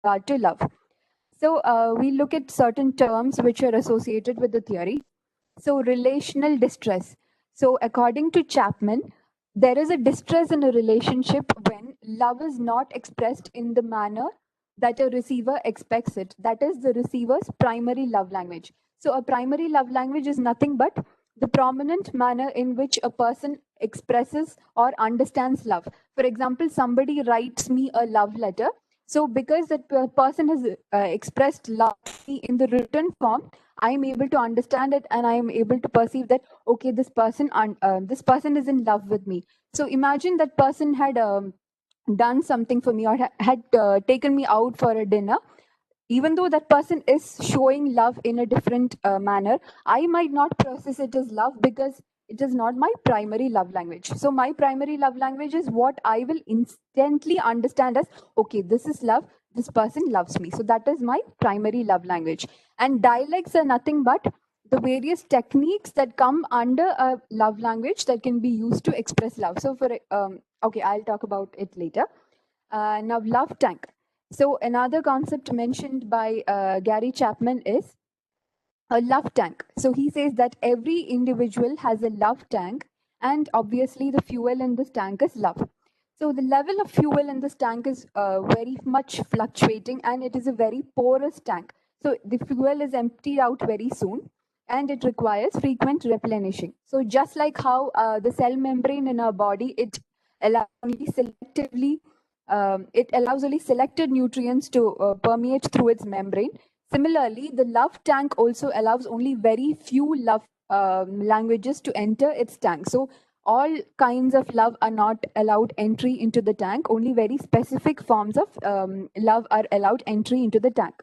regard to love. So we look at certain terms which are associated with the theory. So relational distress. So according to Chapman, there is a distress in a relationship when love is not expressed in the manner that a receiver expects it. That is the receiver's primary love language. So a primary love language is nothing but the prominent manner in which a person expresses or understands love. For example, somebody writes me a love letter. So because that person has expressed love in the written form, I am able to understand it, and I am able to perceive that, okay, this person is in love with me. So imagine that person had done something for me, or had taken me out for a dinner. Even though that person is showing love in a different manner, I might not process it as love because it is not my primary love language. So my primary love language is what I will instantly understand as, okay, this is love, this person loves me. So that is my primary love language. And dialects are nothing but the various techniques that come under a love language that can be used to express love. So for okay, I'll talk about it later. Now, love tank. So another concept mentioned by Gary Chapman is a love tank. So he says that every individual has a love tank, and obviously the fuel in this tank is love. So the level of fuel in this tank is very much fluctuating, and it is a very porous tank. So the fuel is emptied out very soon, and it requires frequent replenishing. So just like how the cell membrane in our body, it allows only selected nutrients to permeate through its membrane. Similarly, the love tank also allows only very few love languages to enter its tank. So all kinds of love are not allowed entry into the tank. Only very specific forms of love are allowed entry into the tank.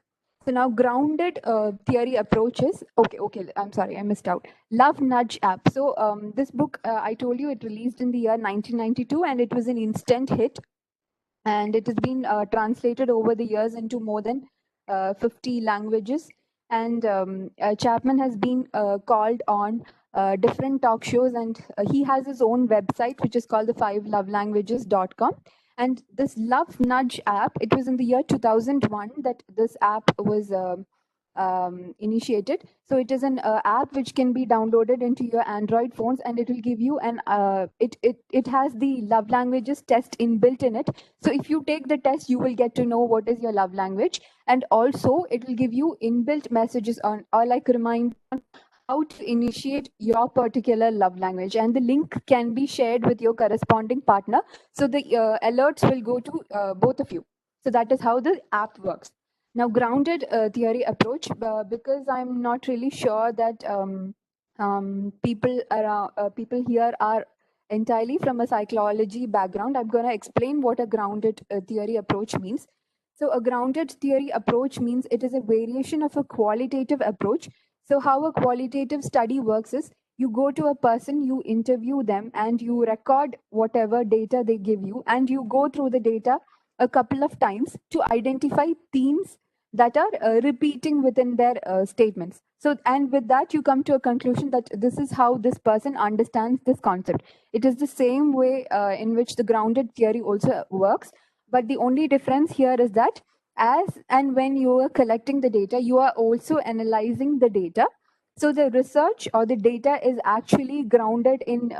So now grounded theory approaches. Okay, I'm sorry, I missed out. Love Nudge app. So this book, I told you, it released in the year 1992, and it was an instant hit. And it has been translated over the years into more than 50 languages. And Chapman has been called on different talk shows, and he has his own website, which is called the 5lovelanguages.com. And this Love Nudge app, it was in the year 2001 that this app was initiated. So it is an app which can be downloaded into your Android phones, and it will give you an it has the love languages test inbuilt in it. So if you take the test, you will get to know what is your love language, and also it will give you inbuilt messages on, or like remind on how to initiate your particular love language, and the link can be shared with your corresponding partner. So the alerts will go to both of you. So that is how the app works. Now, grounded theory approach, because I'm not really sure that people here are entirely from a psychology background. I'm going to explain what a grounded theory approach means. So a grounded theory approach means it is a variation of a qualitative approach. So how a qualitative study works is, you go to a person, you interview them, and you record whatever data they give you, and you go through the data a couple of times to identify themes that are repeating within their statements. So, and with that, you come to a conclusion that this is how this person understands this concept. It is the same way in which the grounded theory also works, but the only difference here is that as and when you are collecting the data, you are also analyzing the data. So the research or the data is actually grounded in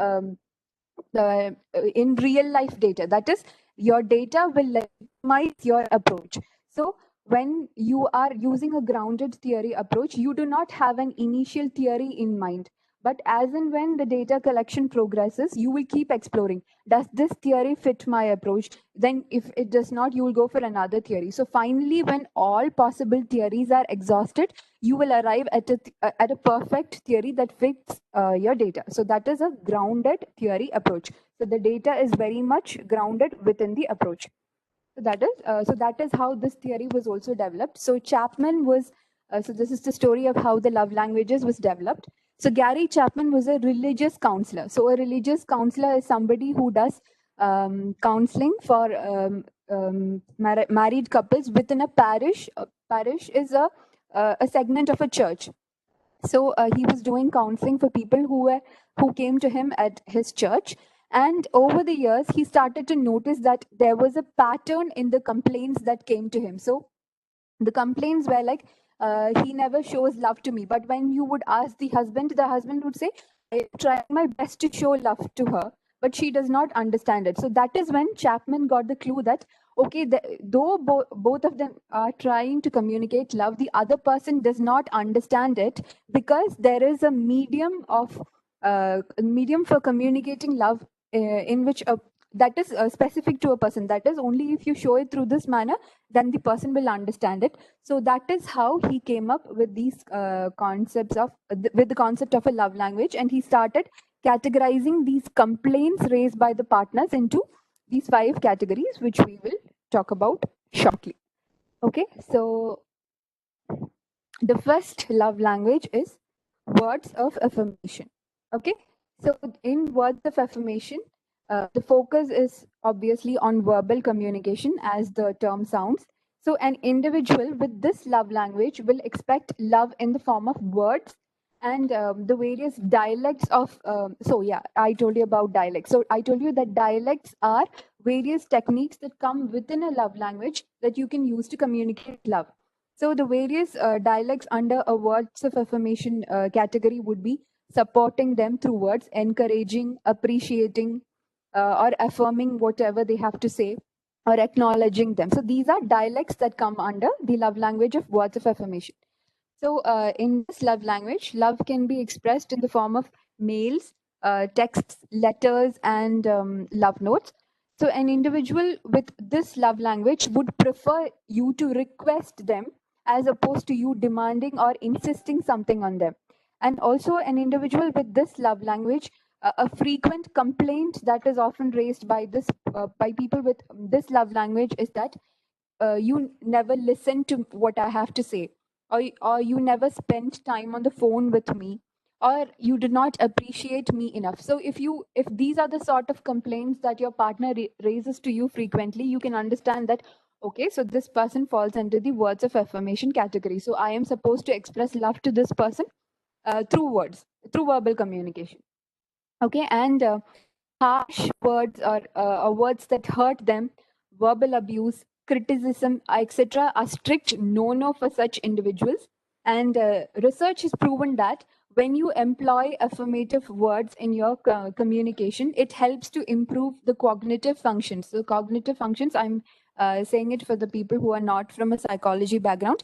real life data. That is, your data will legitimize your approach. So when you are using a grounded theory approach, you do not have an initial theory in mind, but as and when the data collection progresses, you will keep exploring, does this theory fit my approach? Then if it does not, you will go for another theory. So finally, when all possible theories are exhausted, you will arrive at a perfect theory that fits your data. So that is a grounded theory approach. So the data is very much grounded within the approach. So that is how this theory was also developed. So Chapman was so this is the story of how the love languages was developed. So Gary Chapman was a religious counselor. So a religious counselor is somebody who does counseling for married couples within a parish. A parish is a segment of a church. So he was doing counseling for people who came to him at his church. And over the years, he started to notice that there was a pattern in the complaints that came to him. So The complaints were like, he never shows love to me. But when you would ask the husband would say, I try my best to show love to her, but she does not understand it. So that is when Chapman got the clue that, okay, though both of them are trying to communicate love, the other person does not understand it, because there is a medium for communicating love, in which that is specific to a person. That is only if you show it through this manner, then the person will understand it. So that is how he came up with these concepts of with the concept of a love language, and he started categorizing these complaints raised by the partners into these 5 categories, which we will talk about shortly. Okay, so the first love language is words of affirmation. Okay, so in words of affirmation, the focus is obviously on verbal communication, as the term sounds. So an individual with this love language will expect love in the form of words, and the various dialects of so yeah, I told you about dialects. So I told you that dialects are various techniques that come within a love language that you can use to communicate love. So the various dialects under a words of affirmation category would be supporting them through words, encouraging, appreciating, or affirming whatever they have to say, or acknowledging them. So these are dialects that come under the love language of words of affirmation. So in this love language, love can be expressed in the form of mails, texts, letters, and love notes. So an individual with this love language would prefer you to request them, as opposed to you demanding or insisting something on them. And also an individual with this love language, a frequent complaint that is often raised by by people with this love language is that you never listen to what I have to say, or you never spend time on the phone with me, or you do not appreciate me enough. So if these are the sort of complaints that your partner raises to you frequently, you can understand that, okay, so this person falls under the words of affirmation category. So I am supposed to express love to this person through words, through verbal communication. Okay, and harsh words, or words that hurt them, verbal abuse, criticism, etc., are strict no-no for such individuals. And research has proven that when you employ affirmative words in your communication, it helps to improve the cognitive functions. So cognitive functions, I'm saying it for the people who are not from a psychology background.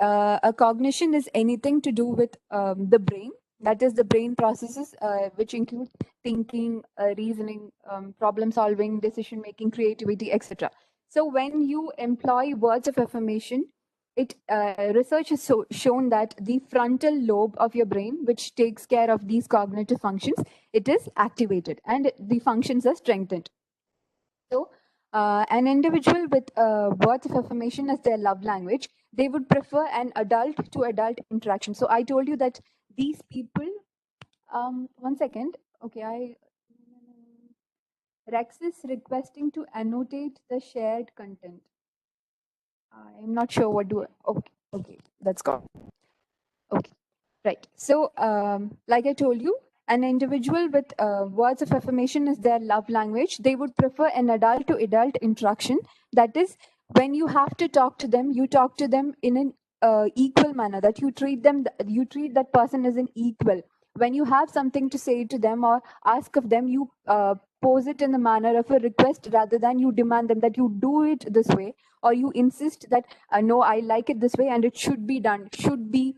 A cognition is anything to do with the brain. That is the brain processes, which include thinking, reasoning, problem solving, decision making, creativity, etc. So when you employ words of affirmation, it research has shown that the frontal lobe of your brain, which takes care of these cognitive functions, it is activated and the functions are strengthened. So an individual with words of affirmation as their love language, they would prefer an adult to adult interaction. So I told you that these people, one second. Okay, Rex is requesting to annotate the shared content. I'm not sure what do. Okay, that's gone. Okay, right. So, like I told you, an individual with words of affirmation is their love language. They would prefer an adult to adult interaction. That is, when you have to talk to them, you talk to them in an equal manner. That you treat them, you treat that person as an equal. When you have something to say to them or ask of them, you pose it in the manner of a request rather than you demand them that you do it this way, or you insist that no, I like it this way and it should be done. Should be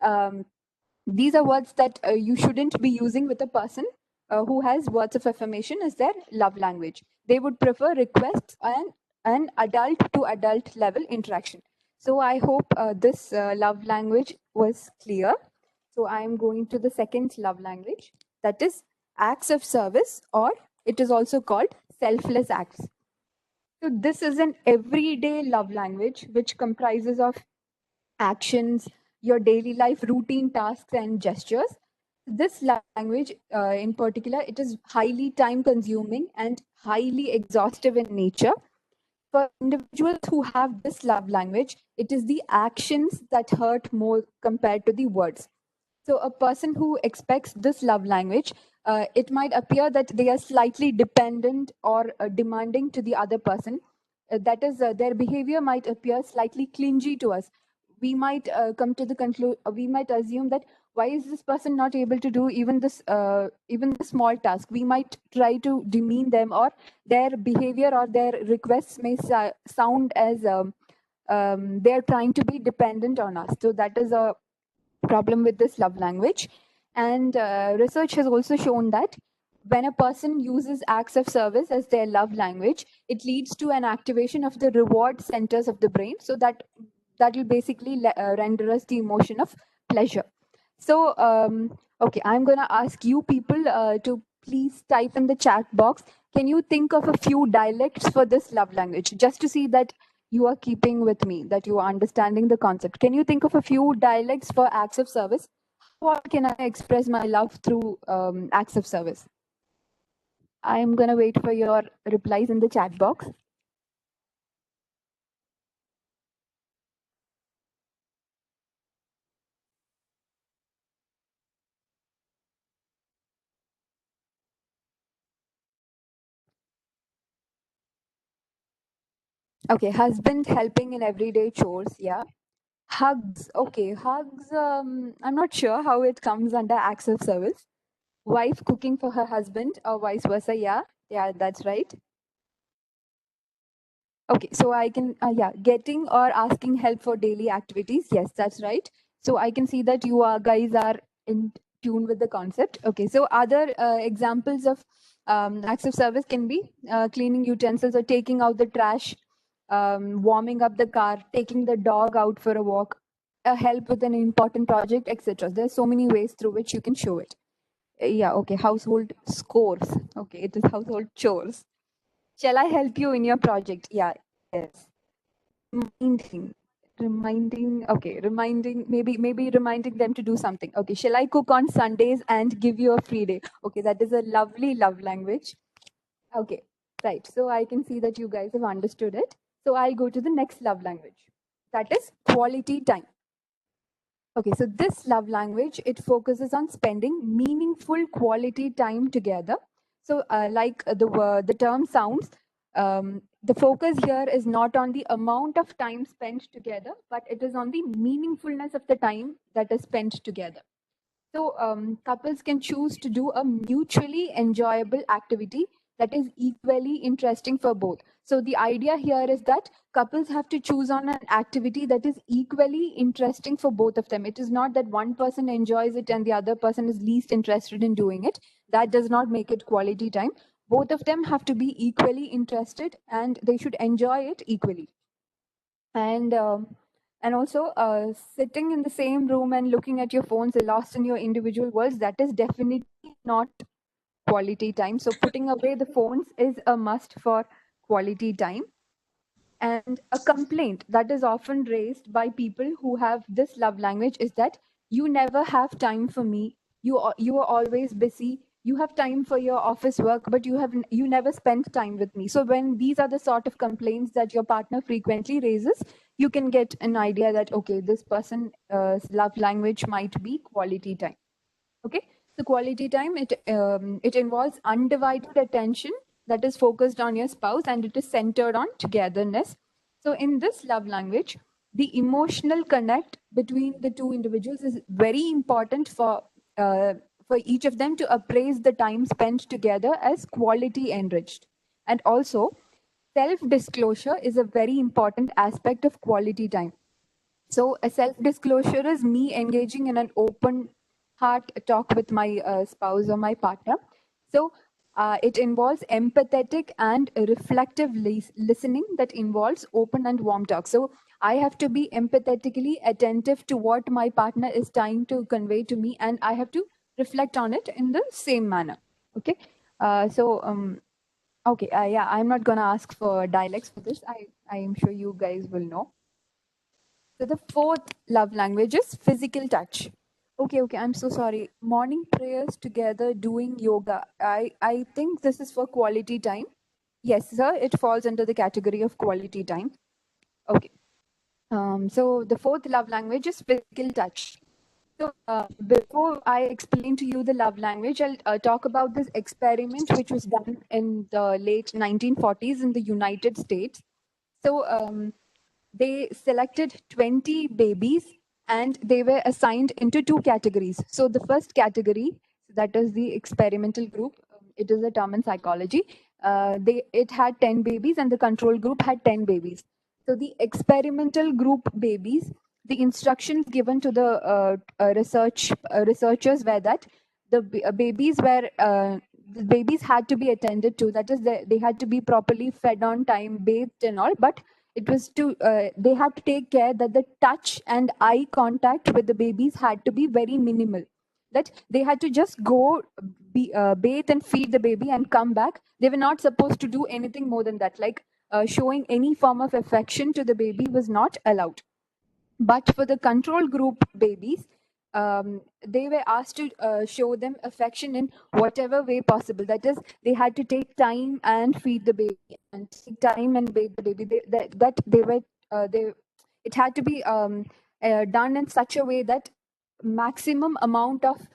um, these are words that you shouldn't be using with a person who has words of affirmation as their love language. They would prefer requests and an adult to adult level interaction. So I hope this love language was clear. So I'm going to the second love language, that is acts of service, or it is also called selfless acts. So this is an everyday love language which comprises of actions, your daily life routine tasks and gestures. This language in particular, it is highly time consuming and highly exhaustive in nature. For individuals who have this love language, it is the actions that hurt more compared to the words. So a person who expects this love language, it might appear that they are slightly dependent or demanding to the other person. that is, their behavior might appear slightly clingy to us. We might come to the conclusion, we might assume that why is this person not able to do even the small task. We might try to demean them, or their behavior or their requests may sound as they're trying to be dependent on us. So that is a problem with this love language. And research has also shown that when a person uses acts of service as their love language, it leads to an activation of the reward centers of the brain. So that will basically render us the emotion of pleasure. So, okay, I'm going to ask you people to please type in the chat box. Can you think of a few dialects for this love language, just to see that you are keeping with me, that you are understanding the concept? Can you think of a few dialects for acts of service? How can I express my love through acts of service? I'm going to wait for your replies in the chat box. Okay, husband helping in everyday chores. Yeah. Hugs. Okay, hugs. I'm not sure how it comes under acts of service. Wife cooking for her husband or vice versa. Yeah, yeah, that's right. Okay, so I can, yeah, getting or asking help for daily activities. Yes, that's right. So I can see that you are guys are in tune with the concept. Okay, so other examples of acts of service can be cleaning utensils or taking out the trash, warming up the car, taking the dog out for a walk, help with an important project, etc. There's so many ways through which you can show it. Yeah, okay, household scores. Okay, it is household chores. Shall I help you in your project? Yeah, yes. Reminding, okay, maybe reminding them to do something. Okay, shall I cook on Sundays and give you a free day? Okay, that is a lovely love language. Okay, right. So I can see that you guys have understood it. So I go to the next love language. That is quality time. Okay, so this love language, it focuses on spending meaningful quality time together. So like the term sounds, the focus here is not on the amount of time spent together, but it is on the meaningfulness of the time that is spent together. So couples can choose to do a mutually enjoyable activity that is equally interesting for both. So the idea here is that couples have to choose on an activity that is equally interesting for both of them. It is not that one person enjoys it and the other person is least interested in doing it. That does not make it quality time. Both of them have to be equally interested and they should enjoy it equally. And also sitting in the same room and looking at your phones lost in your individual worlds, that is definitely not quality time. So putting away the phones is a must for quality time. And a complaint that is often raised by people who have this love language is that you never have time for me. You are always busy. You have time for your office work, but you never spend time with me. So when these are the sort of complaints that your partner frequently raises, you can get an idea that okay, this person's love language might be quality time. Okay, so quality time, it involves undivided attention that is focused on your spouse and it is centered on togetherness. So in this love language, the emotional connect between the two individuals is very important for each of them to appraise the time spent together as quality enriched. And also, self disclosure is a very important aspect of quality time. So a self-disclosure is me engaging in an open heart talk with my spouse or my partner. So it involves empathetic and reflective listening that involves open and warm talk. So I have to be empathetically attentive to what my partner is trying to convey to me, and I have to reflect on it in the same manner. Okay. Okay. Yeah, I'm not going to ask for dialects for this. I am sure you guys will know. So the fourth love language is physical touch. Okay, I'm so sorry. Morning prayers together, doing yoga. I think this is for quality time. Yes, sir, it falls under the category of quality time. Okay. So the fourth love language is physical touch. So before I explain to you the love language, I'll talk about this experiment which was done in the late 1940s in the United States. So they selected 20 babies and they were assigned into two categories. So the first category, that is the experimental group, it is a term in psychology. It had 10 babies and the control group had 10 babies. So the experimental group babies, the instructions given to the researchers were that the babies had to be attended to. That is, they had to be properly fed on time, bathed and all. But it was they had to take care that the touch and eye contact with the babies had to be very minimal. That they had to just go bathe and feed the baby and come back. They were not supposed to do anything more than that. Like showing any form of affection to the baby was not allowed. But for the control group babies, they were asked to show them affection in whatever way possible. That is, they had to take time and feed the baby and take time and bathe the baby. It had to be done in such a way that maximum amount of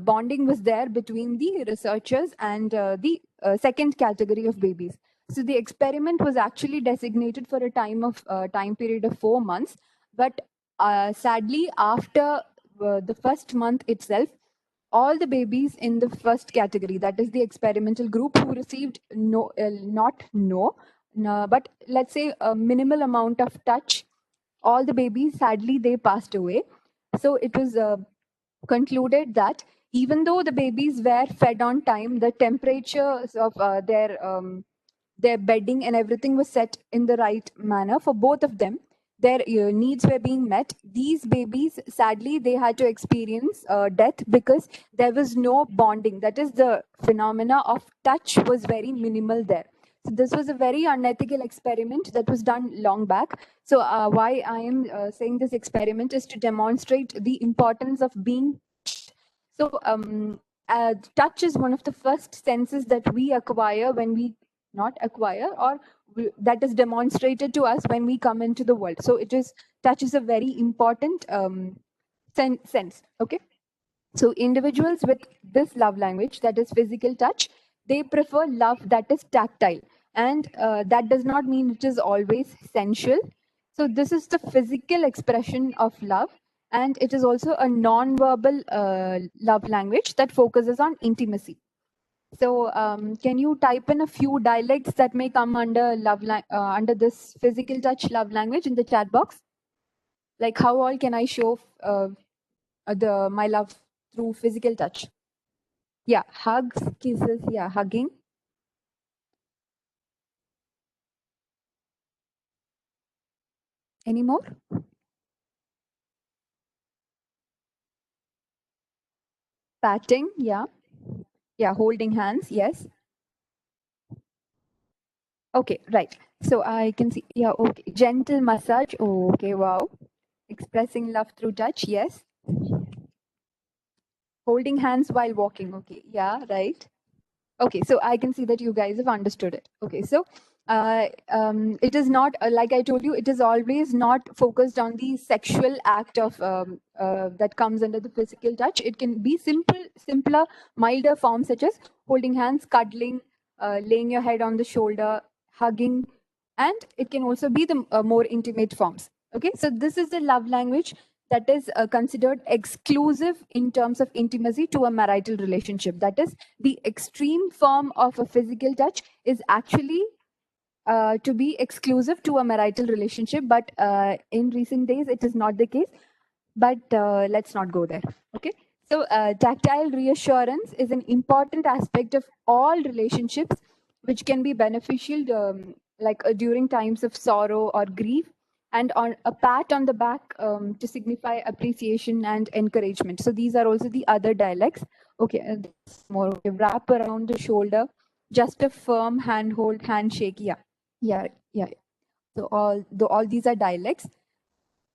bonding was there between the researchers and the second category of babies. So the experiment was actually designated for a time period of 4 months, but sadly, after the first month itself, all the babies in the first category, that is the experimental group, who received but let's say a minimal amount of touch, all the babies, sadly, they passed away. So it was concluded that even though the babies were fed on time, the temperatures of their bedding and everything was set in the right manner for both of them, their needs were being met. These babies, sadly, they had to experience death because there was no bonding. That is, the phenomena of touch was very minimal there. So this was a very unethical experiment that was done long back. So why I am saying this experiment is to demonstrate the importance of being touched. So touch is one of the first senses that we acquire when we not acquire, or that is demonstrated to us when we come into the world. So touch is a very important sense. Okay. So individuals with this love language, that is physical touch, they prefer love that is tactile. And that does not mean it is always sensual. So this is the physical expression of love. And it is also a non-verbal love language that focuses on intimacy. So can you type in a few dialects that may come under under this physical touch love language in the chat box? Like, how all can I show my love through physical touch? Yeah, hugs, kisses, yeah, hugging. Any more? Patting, yeah. Yeah, holding hands, yes. Okay, right. So I can see, yeah, okay. Gentle massage, oh, okay, wow. Expressing love through touch, yes. Holding hands while walking, okay, yeah, right. Okay, so I can see that you guys have understood it. Okay, so it is not, like I told you, it is always not focused on the sexual act of that comes under the physical touch. It can be simpler, milder forms such as holding hands, cuddling, laying your head on the shoulder, hugging, and it can also be the more intimate forms. Okay, so this is the love language that is considered exclusive in terms of intimacy to a marital relationship. That is, the extreme form of a physical touch is actually to be exclusive to a marital relationship, but in recent days it is not the case. But let's not go there. Okay, so tactile reassurance is an important aspect of all relationships, which can be beneficial during times of sorrow or grief, and on a pat on the back to signify appreciation and encouragement. So these are also the other dialects. Okay, more, okay, wrap around the shoulder, just a firm handhold, handshake. Yeah. So all these are dialects.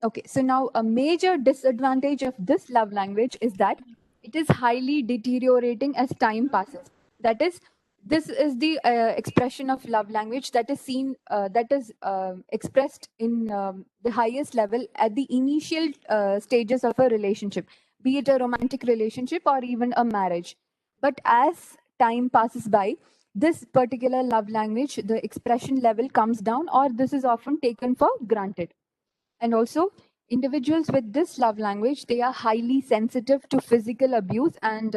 Okay, so now a major disadvantage of this love language is that it is highly deteriorating as time passes. That is, this is the expression of love language that is expressed in the highest level at the initial stages of a relationship, be it a romantic relationship or even a marriage. But as time passes by, this particular love language, the expression level comes down, or this is often taken for granted. And also, individuals with this love language, they are highly sensitive to physical abuse and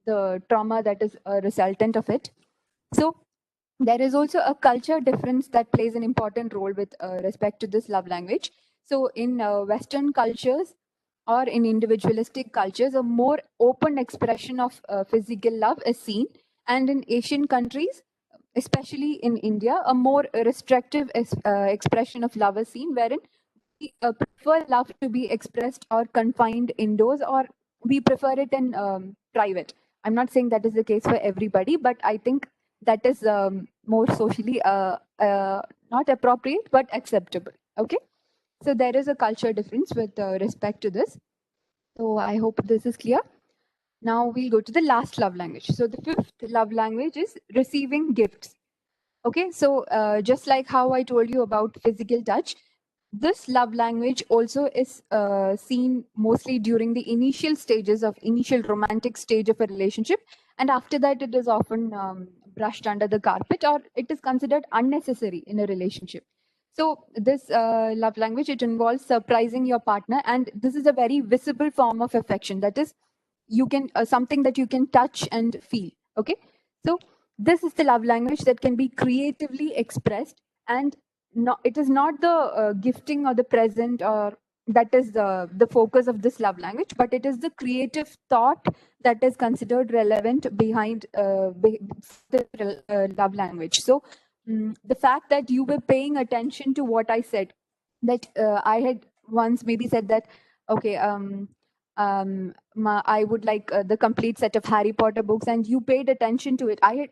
the trauma that is a resultant of it. So there is also a culture difference that plays an important role with respect to this love language. So in Western cultures or in individualistic cultures, a more open expression of physical love is seen. And in Asian countries, especially in India, a more restrictive expression of love is seen, wherein we prefer love to be expressed or confined indoors, or we prefer it in private. I'm not saying that is the case for everybody, but I think that is more socially not appropriate but acceptable. Okay, so there is a culture difference with respect to this. So I hope this is clear. Now we'll go to the last love language. So the fifth love language is receiving gifts. Okay, so just like how I told you about physical touch, this love language also is seen mostly during the initial romantic stage of a relationship, and after that it is often brushed under the carpet, or it is considered unnecessary in a relationship. So this love language, it involves surprising your partner, and this is a very visible form of affection, that is, you can something that you can touch and feel. Okay, so this is the love language that can be creatively expressed, and it is not the gifting or the present or that is the focus of this love language, but it is the creative thought that is considered relevant behind the love language. So the fact that you were paying attention to what I said, that I had once maybe said that, okay, I would like the complete set of Harry Potter books, and you paid attention to it. I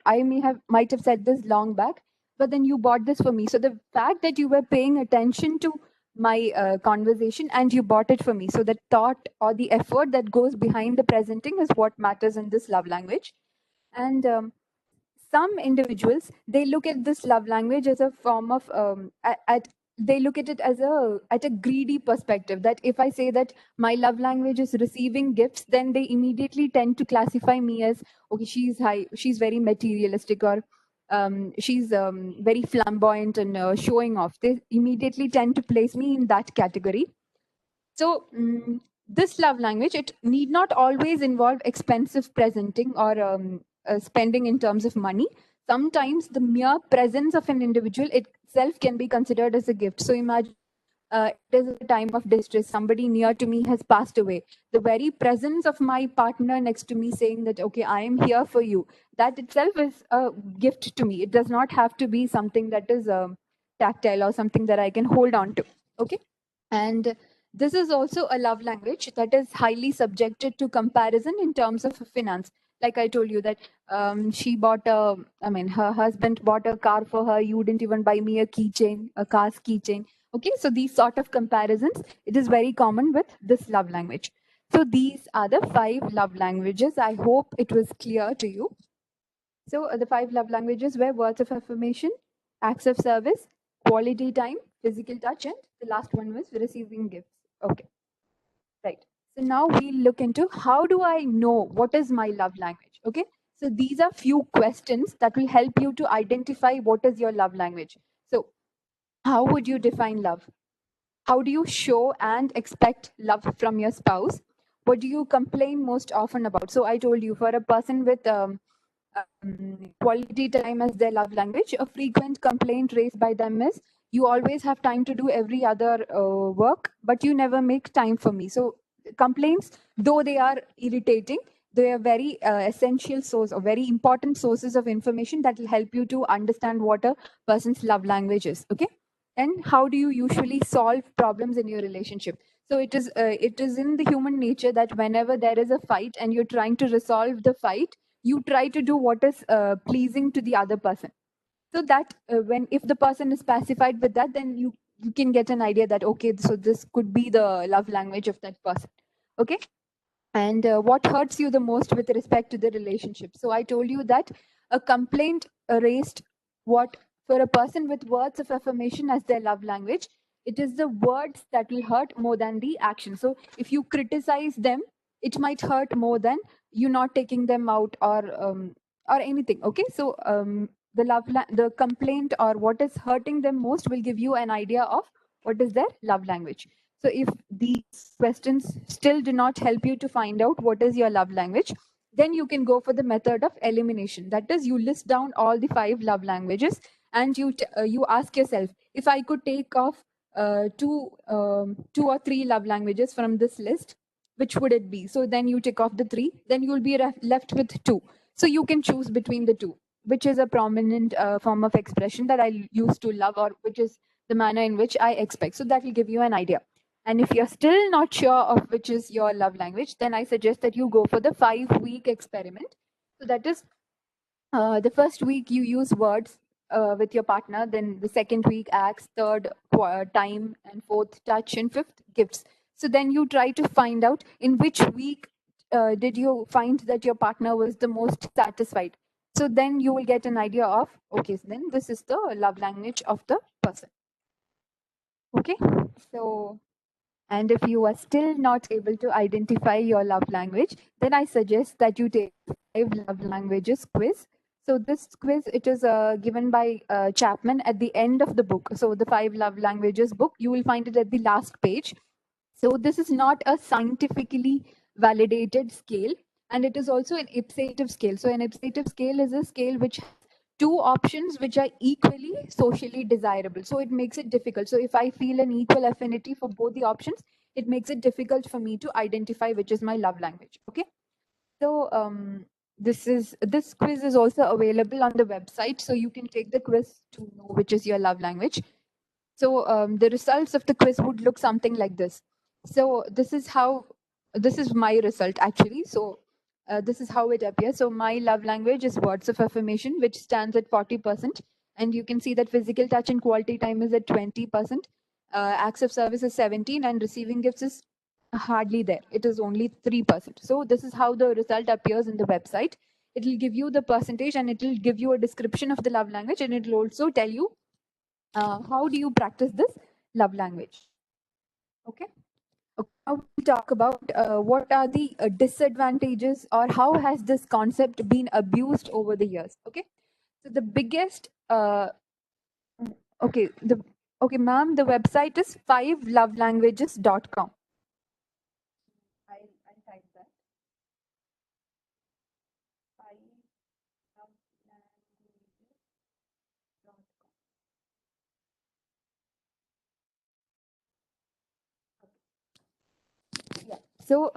might have said this long back, but then you bought this for me. So the fact that you were paying attention to my conversation and you bought it for me, so the thought or the effort that goes behind the presenting is what matters in this love language. And some individuals, they look at this love language as a form of they look at it as a greedy perspective, that if I say that my love language is receiving gifts, then they immediately tend to classify me as, okay, she's very materialistic, or she's very flamboyant and showing off. They immediately tend to place me in that category. So this love language, it need not always involve expensive presenting or spending in terms of money. Sometimes the mere presence of an individual itself can be considered as a gift. So imagine it is a time of distress. Somebody near to me has passed away. The very presence of my partner next to me saying that, okay, I am here for you, that itself is a gift to me. It does not have to be something that is tactile or something that I can hold on to. Okay. And this is also a love language that is highly subjected to comparison in terms of finance. Like I told you that she bought her husband bought a car for her. You didn't even buy me a keychain, a car's keychain. Okay, so these sort of comparisons, it is very common with this love language. So these are the 5 love languages. I hope it was clear to you. So the 5 love languages were words of affirmation, acts of service, quality time, physical touch, and the last one was receiving gifts. Okay, right. So now we'll look into, how do I know what is my love language? Okay, so these are few questions that will help you to identify what is your love language. So how would you define love? How do you show and expect love from your spouse? What do you complain most often about? So I told you, for a person with quality time as their love language, a frequent complaint raised by them is, you always have time to do every other work, but you never make time for me. So complaints, though they are irritating, they are very essential source or very important sources of information that will help you to understand what a person's love language is. Okay, and how do you usually solve problems in your relationship? So it is in the human nature that whenever there is a fight and you're trying to resolve the fight, you try to do what is pleasing to the other person, so that when if the person is pacified with that, then you can get an idea that, okay, so this could be the love language of that person. Okay, and what hurts you the most with respect to the relationship? So I told you that a complaint raised, what, for a person with words of affirmation as their love language, it is the words that will hurt more than the action. So if you criticize them, it might hurt more than you not taking them out or or anything. Okay, so the complaint or what is hurting them most will give you an idea of what is their love language. So if these questions still do not help you to find out what is your love language, then you can go for the method of elimination. That is, you list down all the 5 love languages, and you ask yourself, if I could take off two or three love languages from this list, which would it be? So then you tick off the 3, then you will be left with 2. So you can choose between the 2, which is a prominent form of expression that I used to love, or which is the manner in which I expect. So that will give you an idea. And if you're still not sure of which is your love language, then I suggest that you go for the 5-week experiment. So that is, the first week you use words with your partner, then the second week acts, third time, and fourth touch, and fifth gifts. So then you try to find out in which week did you find that your partner was the most satisfied. So then you will get an idea of, okay, so then this is the love language of the person. Okay, so, and if you are still not able to identify your love language, then I suggest that you take 5 love languages quiz. So this quiz, it is given by Chapman at the end of the book. So the 5 love languages book, you will find it at the last page. So this is not a scientifically validated scale, and it is also an ipsative scale. So an ipsative scale is a scale which has 2 options which are equally socially desirable. So it makes it difficult. So if I feel an equal affinity for both the options, it makes it difficult for me to identify which is my love language. Okay. So this quiz is also available on the website. So you can take the quiz to know which is your love language. So the results of the quiz would look something like this. So this is my result actually. So this is how it appears. So my love language is words of affirmation, which stands at 40%. And you can see that physical touch and quality time is at 20%. Acts of service is 17, and receiving gifts is hardly there. It is only 3%. So this is how the result appears in the website. It will give you the percentage, and it will give you a description of the love language, and it will also tell you how do you practice this love language. Okay. Now we'll talk about what are the disadvantages, or how has this concept been abused over the years. Okay, so the biggest okay ma'am, the website is 5lovelanguages.com. I'll type that. 5lovelanguages.com. Yeah. So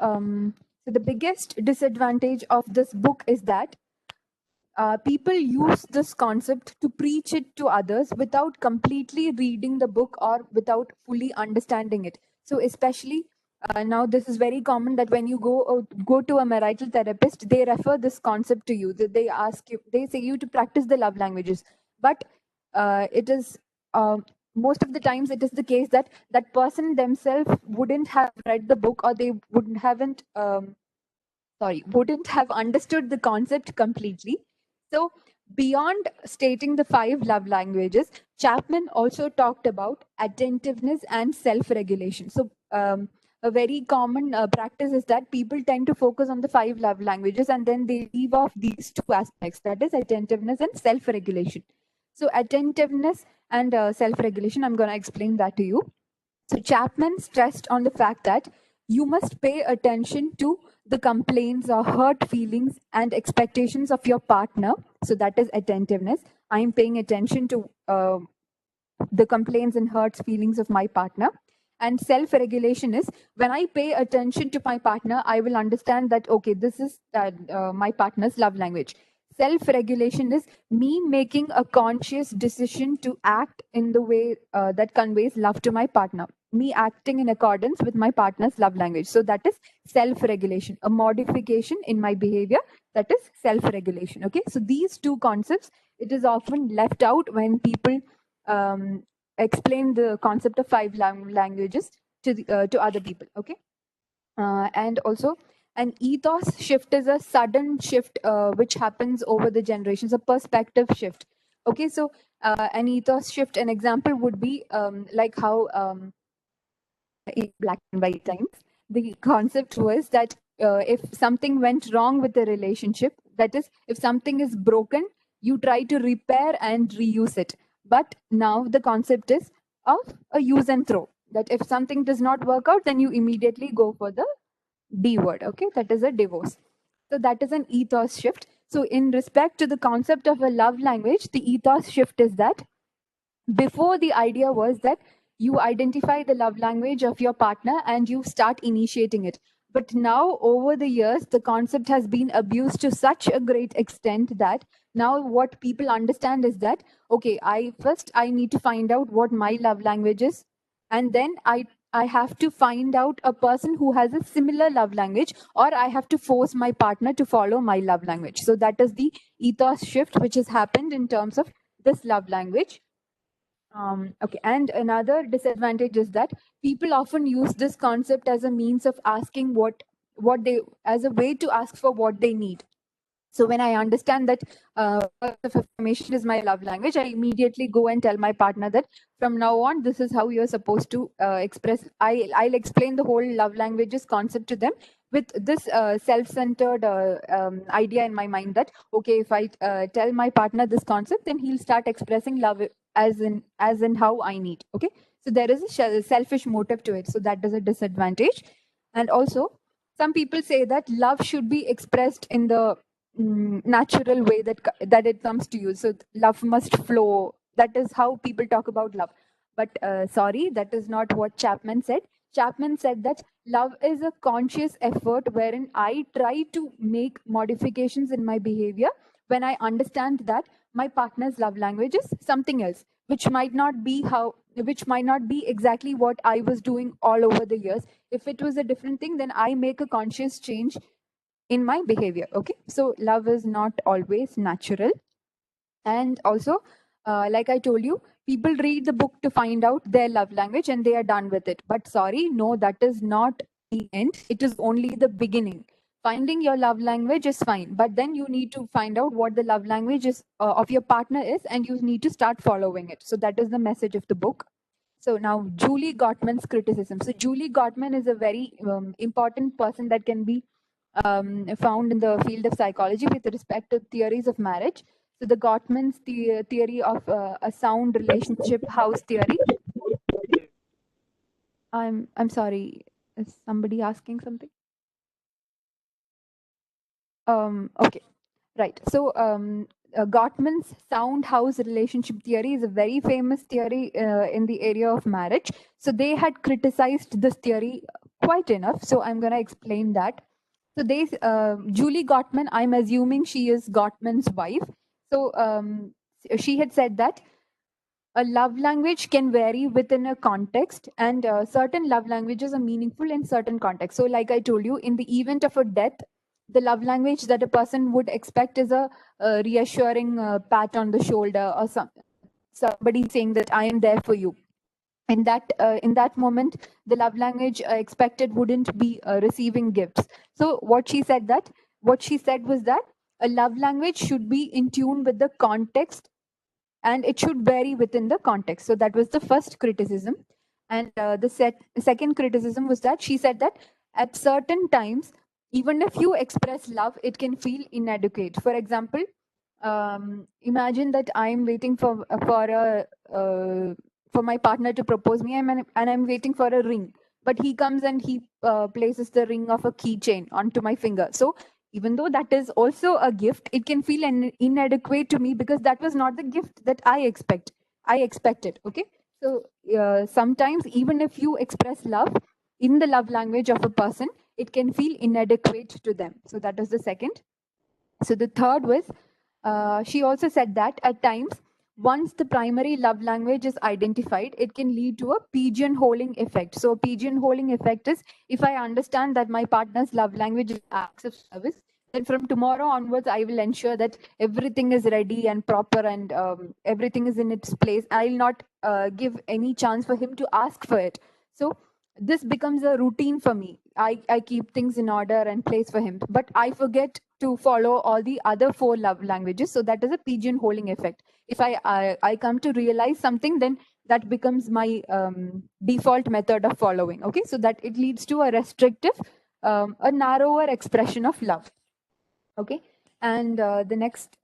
the biggest disadvantage of this book is that people use this concept to preach it to others without completely reading the book or without fully understanding it. So especially now, this is very common that when you go to a marital therapist, they refer this concept to you. That they ask you, they say you to practice the love languages, but it is most of the times it is the case that that person themselves wouldn't have read the book, or they wouldn't have understood the concept completely. So, beyond stating the 5 love languages, Chapman also talked about attentiveness and self regulation. So, a very common practice is that people tend to focus on the 5 love languages, and then they leave off these 2 aspects, that is, attentiveness and self regulation. So, attentiveness and self regulation, I'm going to explain that to you. So Chapman stressed on the fact that you must pay attention to the complaints or hurt feelings and expectations of your partner. So that is attentiveness. I'm paying attention to the complaints and hurts feelings of my partner. And self-regulation is when I pay attention to my partner, I will understand that, okay, this is my partner's love language. Self-regulation is me making a conscious decision to act in the way that conveys love to my partner. Me acting in accordance with my partner's love language. So that is self-regulation, a modification in my behavior. That is self-regulation. Okay. So these 2 concepts, it is often left out when people explain the concept of 5 languages to other people. Okay. And also, an ethos shift is a sudden shift which happens over the generations, a perspective shift. Okay, so an ethos shift, an example would be like how in black and white times, the concept was that if something went wrong with the relationship, That is, if something is broken, you try to repair and reuse it. But now the concept is of a use and throw, that if something does not work out, then you immediately go for the D word. Okay, that is a divorce. So that is an ethos shift. So in respect to the concept of a love language, the ethos shift is that before, the idea was that you identify the love language of your partner and you start initiating it. But now, over the years, the concept has been abused to such a great extent that now what people understand is that, okay, I need to find out what my love language is, and then I have to find out a person who has a similar love language, or I have to force my partner to follow my love language. So that is the ethos shift which has happened in terms of this love language. Okay, and another disadvantage is that people often use this concept as a means of asking what they, as a way to ask for what they need. So when I understand that words of affirmation is my love language, I immediately go and tell my partner that from now on, this is how you're supposed to express. I'll explain the whole love languages concept to them with this self-centered idea in my mind that, okay, if I tell my partner this concept, then he'll start expressing love as in how I need. Okay, so there is a selfish motive to it. So that is a disadvantage. And also, some people say that love should be expressed in the natural way that it comes to you. So love must flow. That is how people talk about love. But sorry, that is not what Chapman said. Chapman said that love is a conscious effort wherein I try to make modifications in my behavior when I understand that my partner's love language is something else, which might not be exactly what I was doing all over the years. If it was a different thing, then I make a conscious change in my behavior. Okay, so love is not always natural. And also, like I told you, people read the book to find out their love language and they are done with it. But sorry, no, that is not the end. It is only the beginning. Finding your love language is fine, but then you need to find out what the love language is of your partner is, and you need to start following it. So that is the message of the book. So now Julie Gottman's criticism. So Julie Gottman is a very important person that can be found in the field of psychology with respect to theories of marriage. So the Gottman's theory of a sound relationship house theory. I'm sorry. Is somebody asking something? Okay. Right. So, Gottman's sound house relationship theory is a very famous theory in the area of marriage. So, they had criticized this theory quite enough. So, I'm going to explain that. So, Julie Gottman, I'm assuming she is Gottman's wife. So, she had said that a love language can vary within a context, and certain love languages are meaningful in certain contexts. So, like I told you, in the event of a death, the love language that a person would expect is a reassuring pat on the shoulder, or somebody saying that I am there for you. In that moment, the love language expected wouldn't be receiving gifts. So what she said was that a love language should be in tune with the context, and it should vary within the context. So that was the first criticism. And the second criticism was that she said that at certain times, even if you express love, it can feel inadequate. For example, imagine that I'm waiting for my partner to propose me, and I'm waiting for a ring, but he comes and he places the ring of a keychain onto my finger. So even though that is also a gift, it can feel inadequate to me because that was not the gift that I expected. Okay, so sometimes even if you express love in the love language of a person, it can feel inadequate to them. So that was the second. So the third was, she also said that at times, once the primary love language is identified, it can lead to a pigeonholing effect. So, pigeonholing effect is, if I understand that my partner's love language is acts of service, then from tomorrow onwards, I will ensure that everything is ready and proper, and everything is in its place. I will not give any chance for him to ask for it. So, this becomes a routine for me. I keep things in order and place for him, but I forget to follow all the other four love languages. So that is a pigeonholing effect. If I come to realize something, then that becomes my default method of following. Okay, so that it leads to a restrictive, a narrower expression of love. Okay, And the next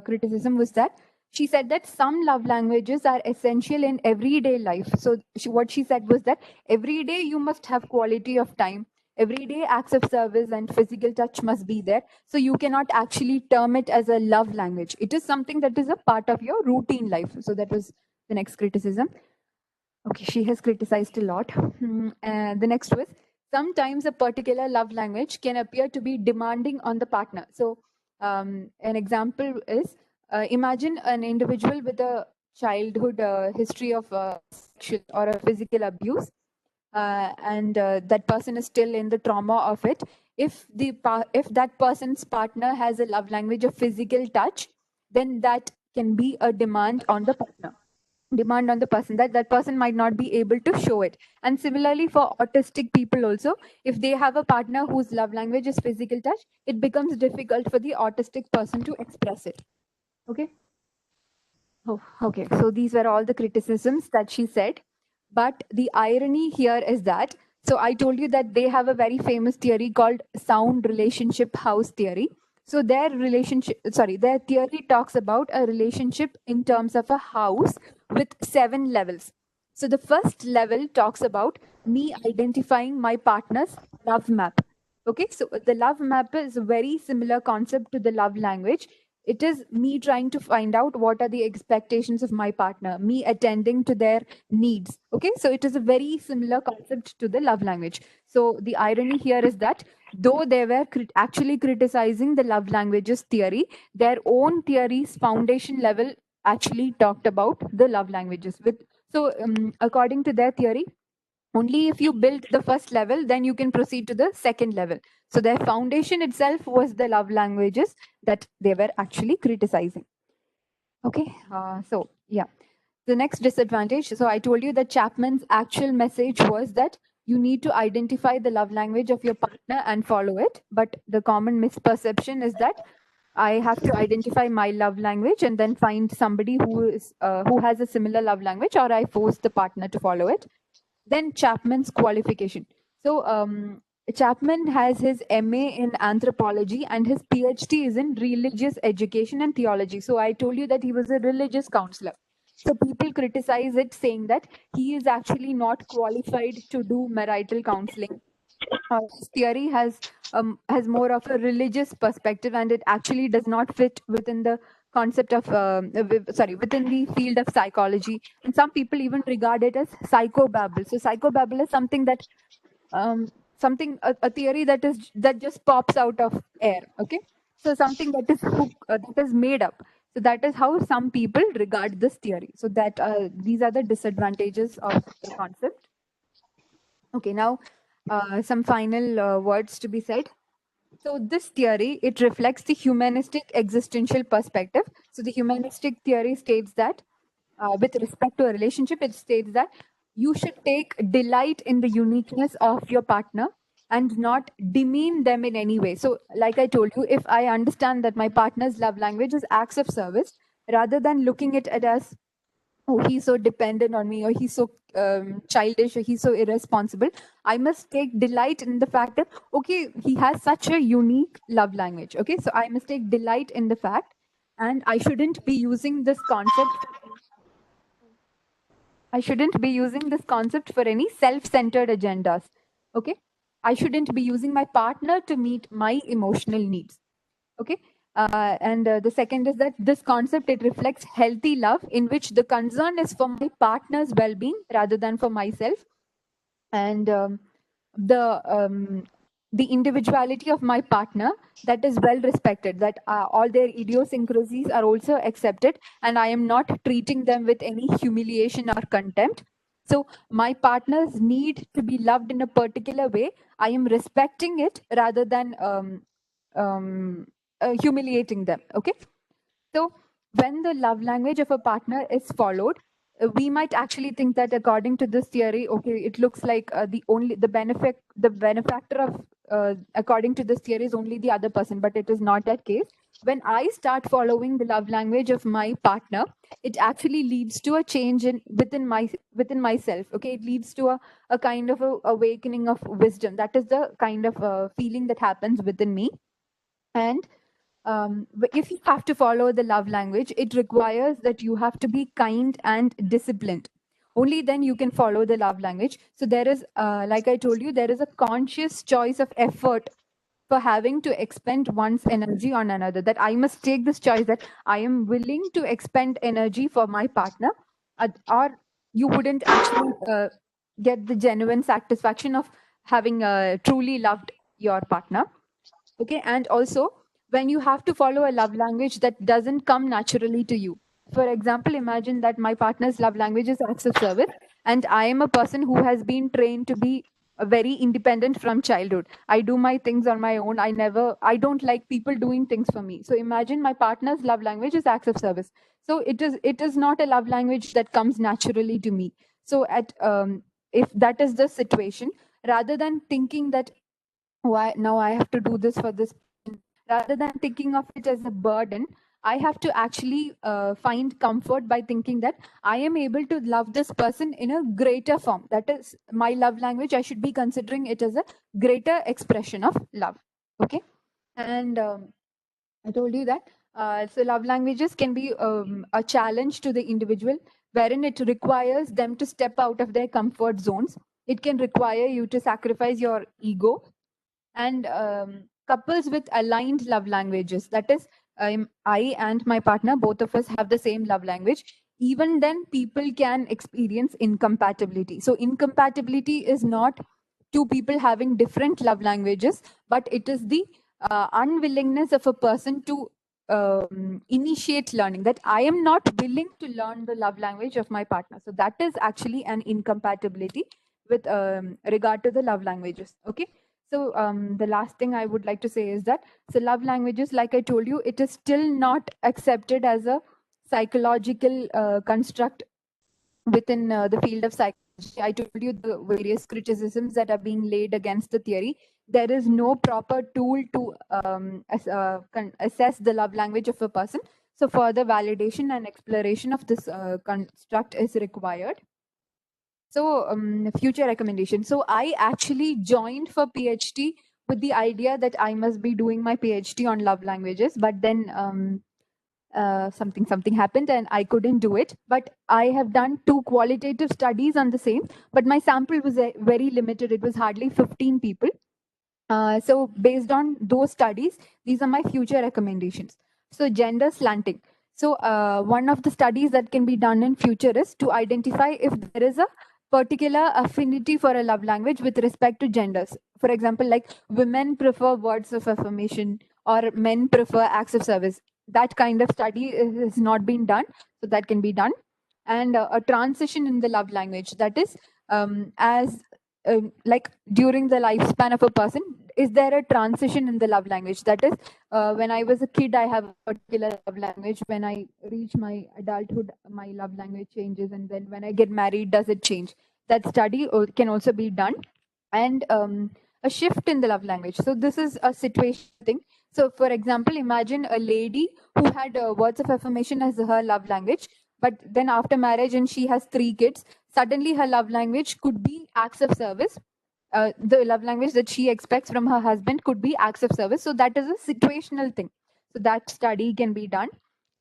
criticism was that she said that some love languages are essential in everyday life. So what she said was that every day you must have quality of time. Every day acts of service and physical touch must be there. So you cannot actually term it as a love language. It is something that is a part of your routine life. So that was the next criticism. Okay, she has criticized a lot. And the next was sometimes a particular love language can appear to be demanding on the partner. So, an example is imagine an individual with a childhood history of sexual or a physical abuse, and that person is still in the trauma of it. If that person's partner has a love language of physical touch, then that can be a demand on the person that that person might not be able to show it. And similarly for autistic people also, if they have a partner whose love language is physical touch, it becomes difficult for the autistic person to express it. Okay. Oh, okay. So these were all the criticisms that she said. But the irony here is that, so I told you that they have a very famous theory called sound relationship house theory. So their theory talks about a relationship in terms of a house with 7 levels. So the first level talks about me identifying my partner's love map. Okay, so the love map is a very similar concept to the love language. It is me trying to find out what are the expectations of my partner, me attending to their needs. Okay, so it is a very similar concept to the love language. So the irony here is that though they were actually criticizing the love languages theory, their own theory's foundation level actually talked about the love languages. According to their theory, only if you build the first level, then you can proceed to the second level. So their foundation itself was the love languages that they were actually criticizing. Okay, so yeah. The next disadvantage, so I told you that Chapman's actual message was that you need to identify the love language of your partner and follow it. But the common misperception is that I have to identify my love language and then find somebody who has a similar love language, or I force the partner to follow it. Then Chapman's qualification. So Chapman has his MA in anthropology and his PhD is in religious education and theology. So I told you that he was a religious counselor. So people criticize it, saying that he is actually not qualified to do marital counseling. His theory has more of a religious perspective, and it actually does not fit within the concept of within the field of psychology. And some people even regard it as psychobabble. So psychobabble is something that a theory that just pops out of air. Okay, so something that is made up. So that is how some people regard this theory. So that these are the disadvantages of the concept. Okay, now some final words to be said. So this theory, it reflects the humanistic existential perspective. So the humanistic theory states that with respect to a relationship, it states that you should take delight in the uniqueness of your partner and not demean them in any way. So like I told you, if I understand that my partner's love language is acts of service, rather than looking at it as, oh, he's so dependent on me, or he's so childish, or he's so irresponsible, I must take delight in the fact that, okay, he has such a unique love language. Okay, so I must take delight in the fact, and I shouldn't be using this concept. I shouldn't be using this concept for any self-centered agendas. Okay, I shouldn't be using my partner to meet my emotional needs. Okay, and the second is that this concept, it reflects healthy love in which the concern is for my partner's well-being rather than for myself. And the um, the individuality of my partner, that is well respected, that all their idiosyncrasies are also accepted, and I am not treating them with any humiliation or contempt. So my partners need to be loved in a particular way. I am respecting it rather than um, humiliating them. Okay, so when the love language of a partner is followed, we might actually think that according to this theory, okay, it looks like the benefactor of according to this theory is only the other person, but it is not that case. When I start following the love language of my partner, it actually leads to a change within myself. Okay, it leads to a kind of a awakening of wisdom. That is the kind of feeling that happens within me. And if you have to follow the love language, it requires that you have to be kind and disciplined. Only then you can follow the love language. So there is, like I told you, there is a conscious choice of effort for having to expend one's energy on another. That I must take this choice, that I am willing to expend energy for my partner, or you wouldn't actually get the genuine satisfaction of having truly loved your partner. Okay, and also when you have to follow a love language that doesn't come naturally to you. For example, imagine that my partner's love language is acts of service, and I am a person who has been trained to be very independent from childhood. I do my things on my own. I don't like people doing things for me. So imagine my partner's love language is acts of service. So it is not a love language that comes naturally to me. So at if that is the situation, rather than thinking that why now I have to do this for this person, rather than thinking of it as a burden, I have to actually find comfort by thinking that I am able to love this person in a greater form. That is my love language. I should be considering it as a greater expression of love. Okay. And I told you that. So love languages can be a challenge to the individual, wherein it requires them to step out of their comfort zones. It can require you to sacrifice your ego, and couples with aligned love languages, that is, I and my partner, both of us have the same love language. Even then people can experience incompatibility. So incompatibility is not two people having different love languages, but it is the unwillingness of a person to initiate learning, that I am not willing to learn the love language of my partner. So that is actually an incompatibility with regard to the love languages. Okay. So the last thing I would like to say is that, so love languages, like I told you, it is still not accepted as a psychological construct within the field of psychology. I told you the various criticisms that are being laid against the theory. There is no proper tool to assess the love language of a person. So further validation and exploration of this construct is required. So future recommendation. So I actually joined for PhD with the idea that I must be doing my PhD on love languages, but then something happened and I couldn't do it. But I have done 2 qualitative studies on the same, but my sample was very limited. It was hardly 15 people. So based on those studies, these are my future recommendations. So gender slanting. So one of the studies that can be done in future is to identify if there is a particular affinity for a love language with respect to genders. For example, like women prefer words of affirmation or men prefer acts of service. That kind of study has not been done, so that can be done. And a transition in the love language, that is, as like during the lifespan of a person, is there a transition in the love language? That is, when I was a kid, I have a particular love language. When I reach my adulthood, my love language changes, and then when I get married, does it change? That study can also be done. And a shift in the love language. So this is a situation thing. So for example, imagine a lady who had words of affirmation as her love language, but then after marriage and she has 3 kids, suddenly her love language could be acts of service. The love language that she expects from her husband could be acts of service. So that is a situational thing. So that study can be done.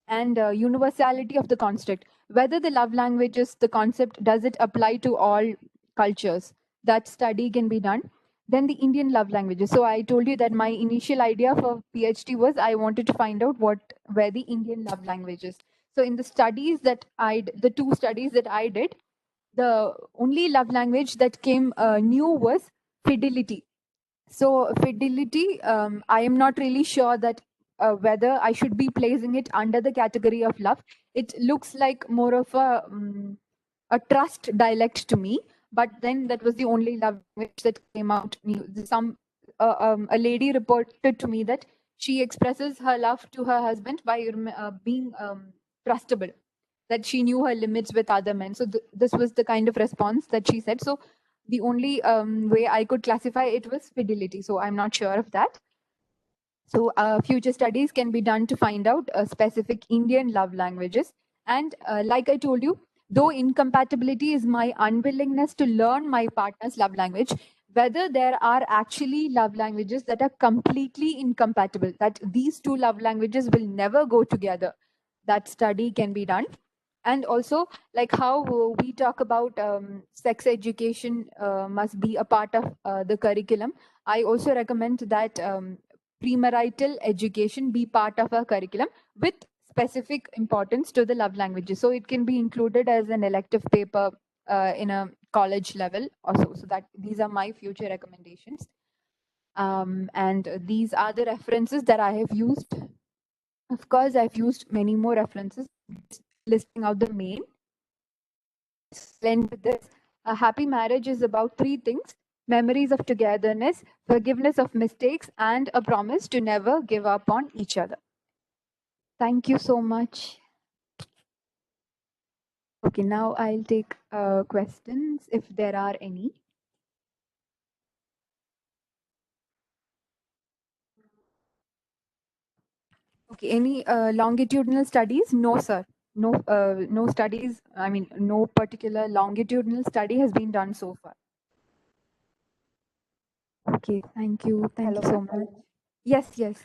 And universality of the construct, whether the love languages, the concept, does it apply to all cultures? That study can be done. Then the Indian love languages. So I told you that my initial idea for PhD was I wanted to find out what were the Indian love languages. So in the studies that the 2 studies that I did, the only love language that came new was fidelity. So fidelity, I am not really sure that whether I should be placing it under the category of love. It looks like more of a trust dialect to me. But then that was the only love language that came out new. A lady reported to me that she expresses her love to her husband by being trustable, that she knew her limits with other men. So this was the kind of response that she said. So the only way I could classify it was fidelity. So I'm not sure of that. So future studies can be done to find out specific Indian love languages. And like I told you, though incompatibility is my unwillingness to learn my partner's love language, whether there are actually love languages that are completely incompatible, that these two love languages will never go together. That study can be done. And also, like how we talk about sex education must be a part of the curriculum, I also recommend that premarital education be part of our curriculum with specific importance to the love languages. So it can be included as an elective paper in a college level also. So that these are my future recommendations. And these are the references that I have used. Of course, I've used many more references, listing out the main. Blend with this. A happy marriage is about three things: memories of togetherness, forgiveness of mistakes, and a promise to never give up on each other. Thank you so much. Okay, now I'll take questions if there are any. Okay, any longitudinal studies? No, sir. No, no studies. I mean, no particular longitudinal study has been done so far. Okay, thank you. Thank you so much. Yes, yes.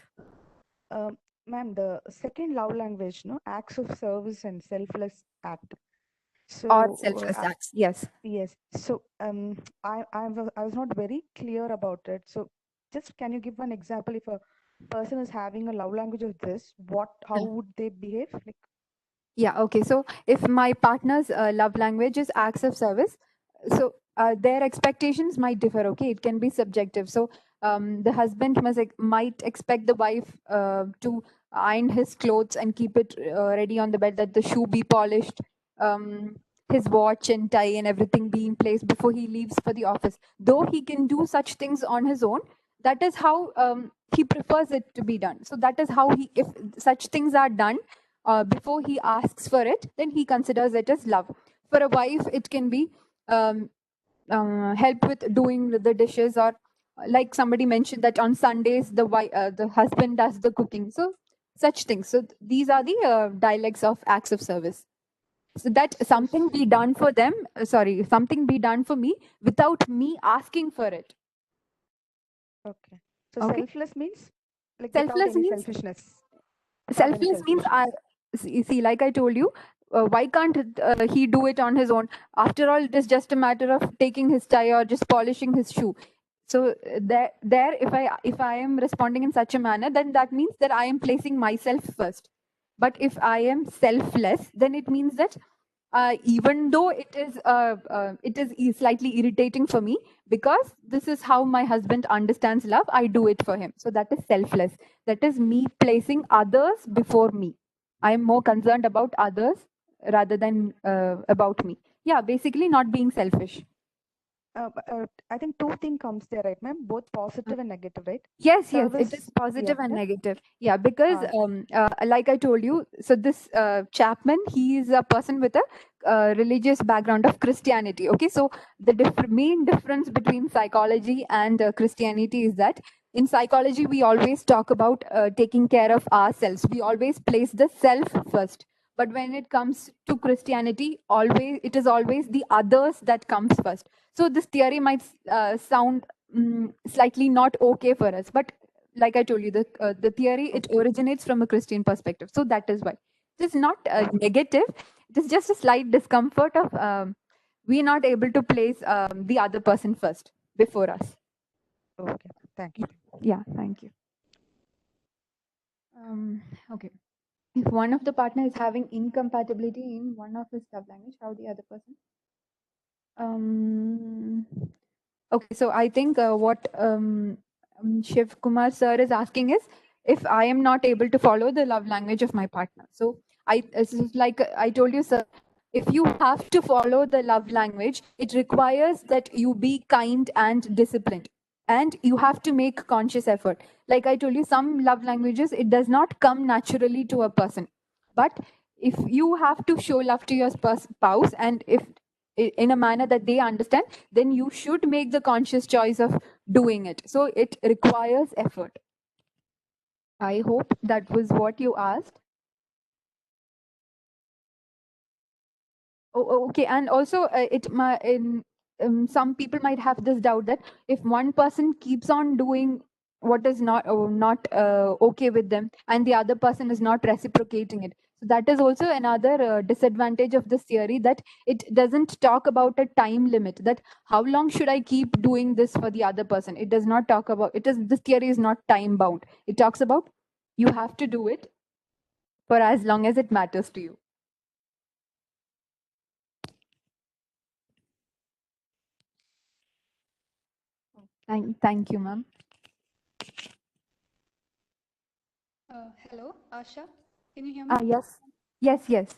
Ma'am, the second love language, no, acts of service and selfless act. Or So, selfless acts. Yes. yes. So, I was not very clear about it. So, just can you give one example? If a person is having a love language of this, how Yeah. would they behave? Like, Yeah, okay. So if my partner's love language is acts of service, so their expectations might differ. Okay, it can be subjective. So the husband might expect the wife to iron his clothes and keep it ready on the bed, that the shoe be polished, his watch and tie and everything be in place before he leaves for the office. Though he can do such things on his own, that is how he prefers it to be done. So that is how he, if such things are done before he asks for it, then he considers it as love. For a wife, it can be help with doing the dishes, or like somebody mentioned that on Sundays the husband does the cooking. So such things. So these are the dialects of acts of service. So that so, something be done for them. Something be done for me without me asking for it. okay. So, Okay. selfless means like without Selfless any means selfishness, without any selfless means selfishness. see, like I told you, why can't he do it on his own? After all, it is just a matter of taking his tie or just polishing his shoe. So there, if I am responding in such a manner, then that means that I am placing myself first. But if I am selfless, then it means that even though it is slightly irritating for me, because this is how my husband understands love, I do it for him. So that is selfless. That is me placing others before me. I am more concerned about others rather than about me. Yeah, basically not being selfish. I think two things comes there, right, ma'am? Both positive and negative, right? Yes, yes, it is Service, yeah, positive and yeah. negative. Yeah, because Uh, like I told you, so this Chapman, he is a person with a religious background of Christianity. Okay, so the main difference between psychology and Christianity is that in psychology we always talk about taking care of ourselves. We always place the self first. But when it comes to Christianity, always it is always the others that comes first. So this theory might sound slightly not okay for us, but like I told you, the theory, it okay, originates from a Christian perspective. So that is why it is not okay, negative. It is just a slight discomfort of we are not able to place the other person first before us. okay. Thank you. Yeah, thank you. Okay, if one of the partner is having incompatibility in one of his love language, how the other person okay, so I think what Shiv Kumar sir is asking is if I am not able to follow the love language of my partner. So it's just like I told you, sir, if you have to follow the love language, it requires that you be kind and disciplined. And you have to make conscious effort. Like I told you, some love languages, it does not come naturally to a person. But if you have to show love to your spouse, and if in a manner that they understand, then you should make the conscious choice of doing it. So it requires effort. I hope that was what you asked. Okay, and also some people might have this doubt that if one person keeps on doing what is not okay with them, and the other person is not reciprocating it, so that is also another disadvantage of this theory, that it doesn't talk about a time limit, that how long should I keep doing this for the other person. It does not talk about it. Is this theory is not time bound. It talks about you have to do it for as long as it matters to you. Thank you, ma'am. Hello, Asha. Can you hear me? Yes. Yes.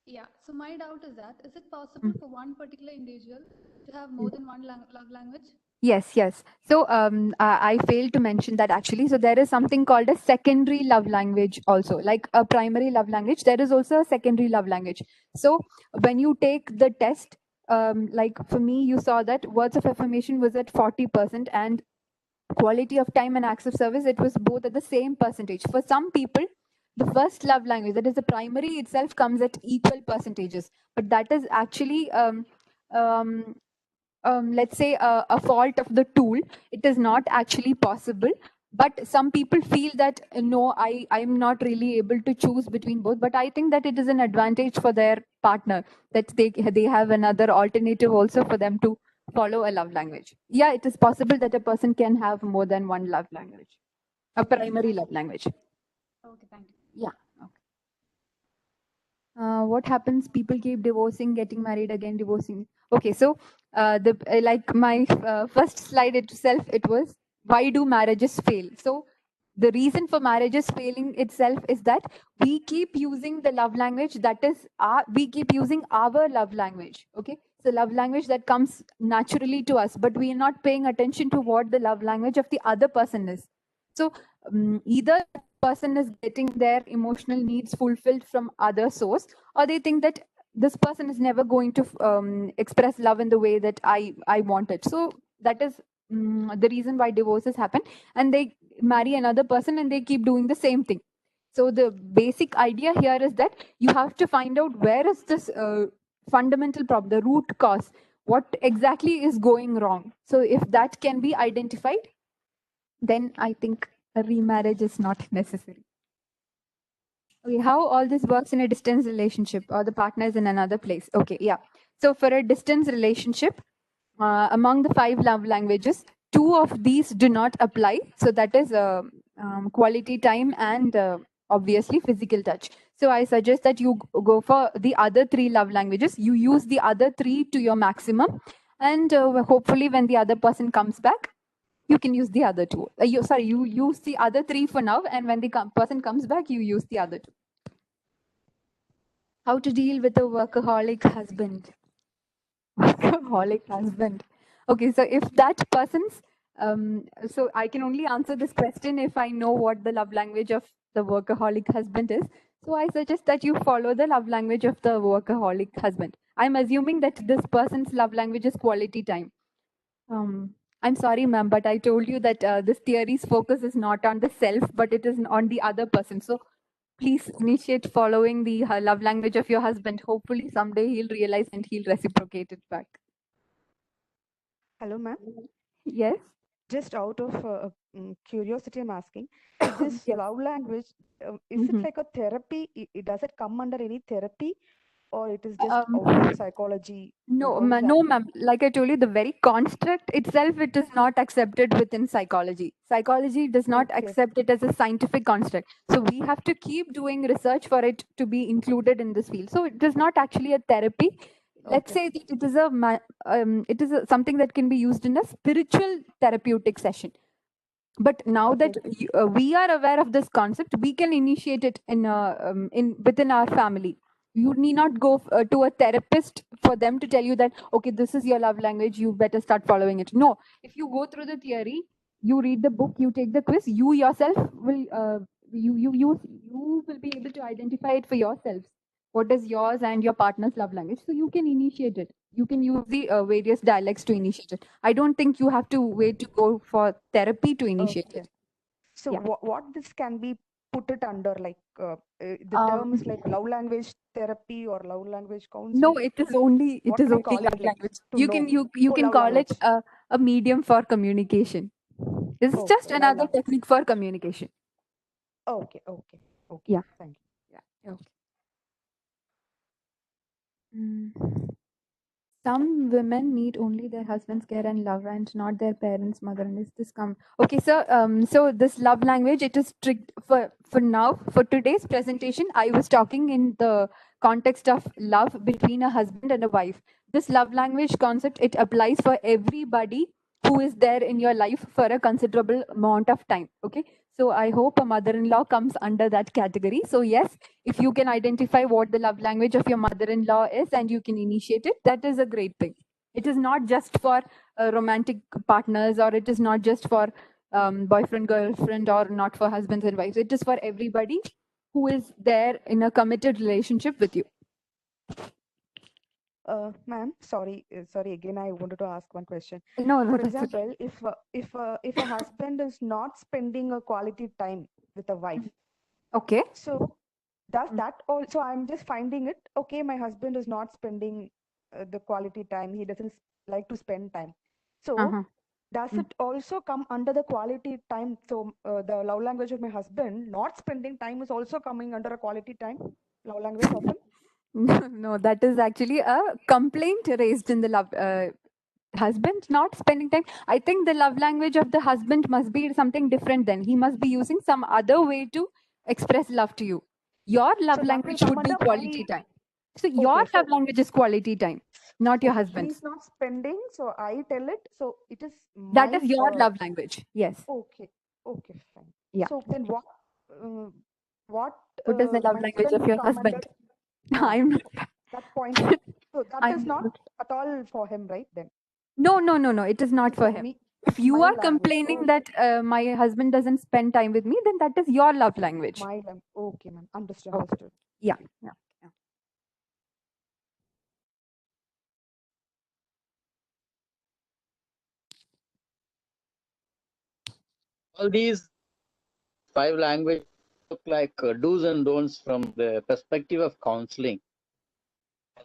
Yeah. So my doubt is that is it possible Mm. for one particular individual to have more than one love language? Yes. So I failed to mention that actually. So there is something called a secondary love language also. Like a primary love language, there is also a secondary love language. So when you take the test, like for me, you saw that words of affirmation was at 40%, and quality of time and acts of service, it was both at the same percentage. For some people, the first love language, that is the primary itself, comes at equal percentages. But that is actually um, let's say a fault of the tool. It is not actually possible, but some people feel that no, I'm not really able to choose between both. But I think that it is an advantage for their partner, that they have another alternative also for them to follow a love language. Yeah, it is possible that a person can have more than one love language, a primary love language. Okay, thank you. Yeah. What happens? People keep divorcing, getting married again, divorcing. Okay, so the like my first slide itself, it was why do marriages fail? So the reason for marriages failing itself is that we keep using the love language, that is we keep using our love language. Okay, so love language that comes naturally to us, but we are not paying attention to what the love language of the other person is. So either person is getting their emotional needs fulfilled from other source, or they think that this person is never going to express love in the way that I want it. So that is the reason why divorces happen, and they marry another person and they keep doing the same thing. So the basic idea here is that you have to find out where is this fundamental problem, the root cause, what exactly is going wrong. So if that can be identified, then I think a remarriage is not necessary. Okay, how all this works in a distance relationship, or the partner is in another place. Okay, yeah. So for a distance relationship, among the 5 love languages, 2 of these do not apply. So that is quality time and obviously physical touch. So I suggest that you go for the other 3 love languages. You use the other 3 to your maximum, and hopefully when the other person comes back, you can use the other 2. You use the other 3 for now, and when the person comes back, you use the other 2. How to deal with a workaholic husband? Workaholic husband. Okay, so if that person's, so I can only answer this question if I know what the love language of the workaholic husband is. So I suggest that you follow the love language of the workaholic husband. I'm assuming that this person's love language is quality time. I'm sorry, ma'am, but I told you that this theory's focus is not on the self, but it is on the other person. So please initiate following the love language of your husband. Hopefully, someday he'll realize and he'll reciprocate it back. Hello, ma'am. Yes. Just out of curiosity, I'm asking, this Yes. love language, is it Mhm. like a therapy? Does it come under any therapy, or it is just Um, out of psychology? No, What is that? no, ma'am. Like I told you, the very construct itself, it is not accepted within psychology. Psychology does not Okay, accept it as a scientific construct. So we have to keep doing research for it to be included in this field. So it is not actually a therapy. Let's okay, say that it is something that can be used in a spiritual therapeutic session. But now that okay, we are aware of this concept, we can initiate it in within our family. You need not go to a therapist for them to tell you that okay, this is your love language, you better start following it. No, if you go through the theory, you read the book, you take the quiz, you yourself will you will be able to identify it for yourselves, what is yours and your partner's love language. So you can initiate it. You can use the various dialects to initiate it. I don't think you have to wait to go for therapy to initiate okay. it. So Yeah. what this can be put it under? Like the term is like love language therapy or love language No, counseling. it is only What can I call love it, like, language. to You know? can you Oh, can love call it language. a medium for communication. This is just Okay, love another language. technique for communication. Okay, okay, okay. Yeah. Thank you. Yeah. Okay. Mm. Some women need only their husband's care and love, and not their parents' mother. And is this come? Okay, so this love language, it is strict for now. For today's presentation, I was talking in the context of love between a husband and a wife. This love language concept, it applies for everybody who is there in your life for a considerable amount of time. Okay, so I hope a mother-in-law comes under that category. So yes, if you can identify what the love language of your mother-in-law is and you can initiate it, that is a great thing. It is not just for romantic partners, or it is not just for boyfriend girlfriend, or not for husbands and wives. It is for everybody who is there in a committed relationship with you. Ma'am, sorry. Again, I wanted to ask one question. No, For that's okay. example, if a husband is not spending a quality time with a wife, Okay. so does that also? I'm just finding it okay. My husband is not spending the quality time. He doesn't like to spend time. So Uh-huh. does it also come under the quality time? So the love language of my husband not spending time is also coming under a quality time love language of him. No, that is actually a complaint raised in the love husband not spending time. I think the love language of the husband must be something different. Then he must be using some other way to express love to you. Your love So that will language come would be under quality my. time. So your Okay, love so language is quality time, not your okay, husband's. he's not spending, so I tell it. So it is That is my. your love language. Yes. Okay, okay, fine. Yeah. So then uh, what What is the love my language husband of will your come under? husband? Ah, I'm not. that point. So that is I'm not not. at all for him, right? Then No, no, no, no. It is it not is for for him. me. If It's you my are language. complaining Oh, that my husband doesn't spend time with me, then that is your love language. my language. Okay, ma'am. Understood. Okay. Understood. Yeah. Yeah. Yeah. All these five languages look like do's and don'ts from the perspective of counseling,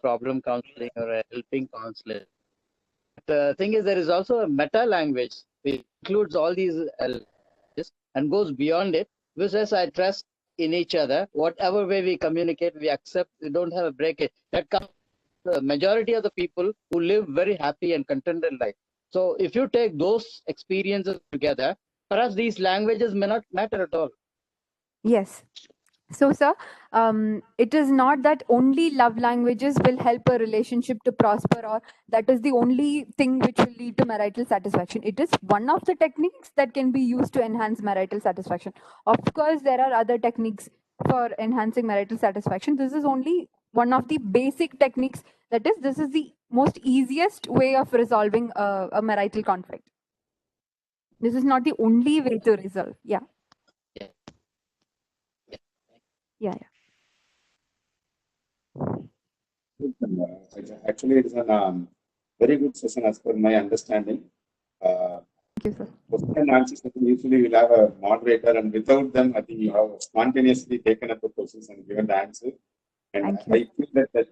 problem counseling or a helping counselor. The thing is, there is also a meta language which includes all these languages and goes beyond it, which says I trust in each other. Whatever way we communicate, we accept. We don't have a breakage. That comes the majority of the people who live very happy and contented life. So if you take those experiences together, perhaps these languages may not matter at all. Yes. So, sir, it is not that only love languages will help a relationship to prosper, or that is the only thing which will lead to marital satisfaction. It is one of the techniques that can be used to enhance marital satisfaction. Of course, there are other techniques for enhancing marital satisfaction. This is only one of the basic techniques. That is, this is the most easiest way of resolving a marital conflict. This is not the only way to resolve. Yeah. Yeah. Yeah. Yeah. Actually, it is a very good session as per my understanding. Uh, Thank you, sir. Question and answer session, usually we'll have a moderator, and without them, I think you have spontaneously taken up the questions and given the answer. And Thank you. I feel that the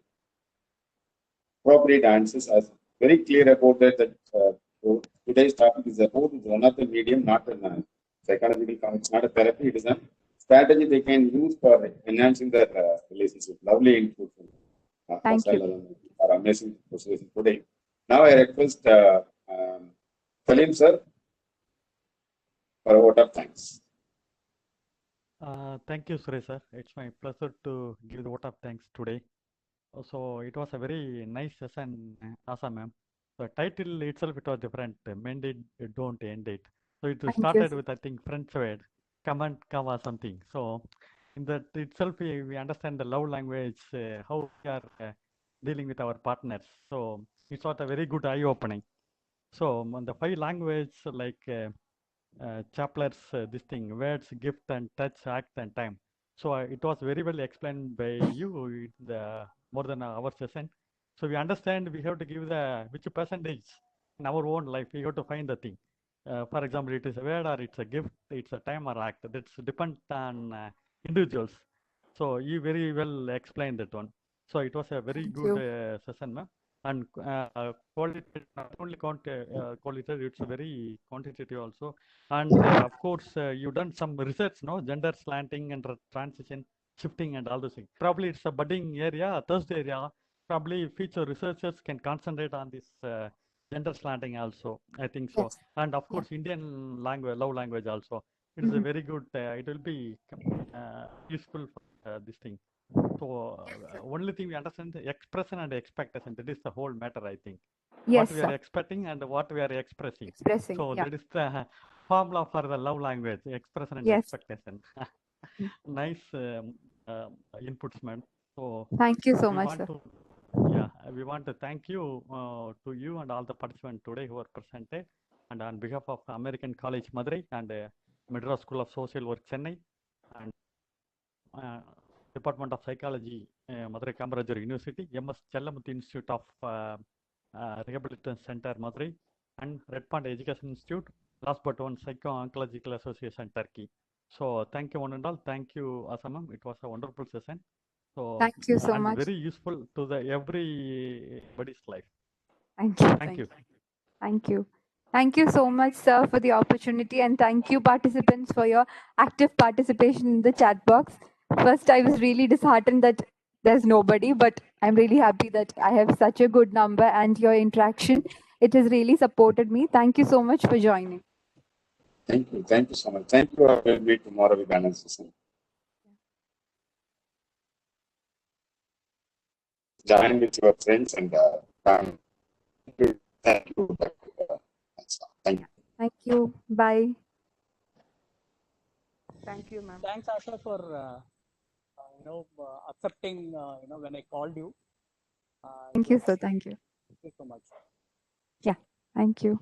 appropriate answers are very clear about that. So today's topic is about one of the medium, not a psychological, it's not a therapy. It is a strategy they can use for enhancing their relationship. Lovely input. Thank you. Our amazing presentation today. Now I request Salim sir for a vote of thanks. Thank you, Suresh sir. It's my pleasure to give the vote of thanks today. So it was a very nice session, awesome, ma'am. The title itself, it was different. Mend it, don't end it. So it Thank started you. with, I think, French word, come and come or something. So in that itself, we understand the love language, how we are dealing with our partners. So it's not a very good eye-opening. So on the five language, like Chapler's this thing, words, gift and touch, act and time. So it was very well explained by you in the more than our session. So we understand we have to give the which percentage in our own life. We have to find the thing. For example, it is a word or it's a gift, it's a time or act. That's depend on individuals. So you very well explained that one. So it was a very Thank good you. session, ma'am. And qualitative, not only qualitative, it's very quantitative also. And of course, you've done some research, no, gender slanting and transition, shifting, and all those things. Probably it's a budding area, Thursday area. Probably future researchers can concentrate on this gender slanting also. I think so. Yes. And of Yeah. course, Indian language, love language also. It is a very good. It will be useful for this thing. So only thing we understand the expression and expectation. That is the whole matter, I think. Yes, What we are sir. expecting and what we are expressing. Expressing. So Yeah. that is the formula for the love language: expression and Yes. expectation. Nice inputs, ma'am. So Thank you so we much, want sir. to, we want to thank you to you and all the participants today who are presented, and on behalf of American College Madurai and Madras School of Social Work Chennai and Department of Psychology, Madurai Kamarajuru University, MS Chellamuthi Institute of Rehabilitation Center, Madurai, and Red Pond Education Institute, last but one, Psycho-Oncological Association, Turkey. So thank you one and all. Thank you, Asamam. It was a wonderful session. So Thank you so and much. very useful to the everybody's life. Thank you. Thank you. Thank you. Thank you so much, sir, for the opportunity, and thank you, participants, for your active participation in the chat box. First, I was really disheartened that there's nobody, but I'm really happy that I have such a good number, and your interaction, it has really supported me. Thank you so much for joining. Thank you. Thank you so much. Thank you. I will meet tomorrow with another session. Join with your friends and family. Thank you. Thank you. Thank you. Bye. Thank you, ma'am. Thanks, Asha, for accepting when I called you. Thank you, sir. Thank you. Thank you so much. Yeah. Thank you.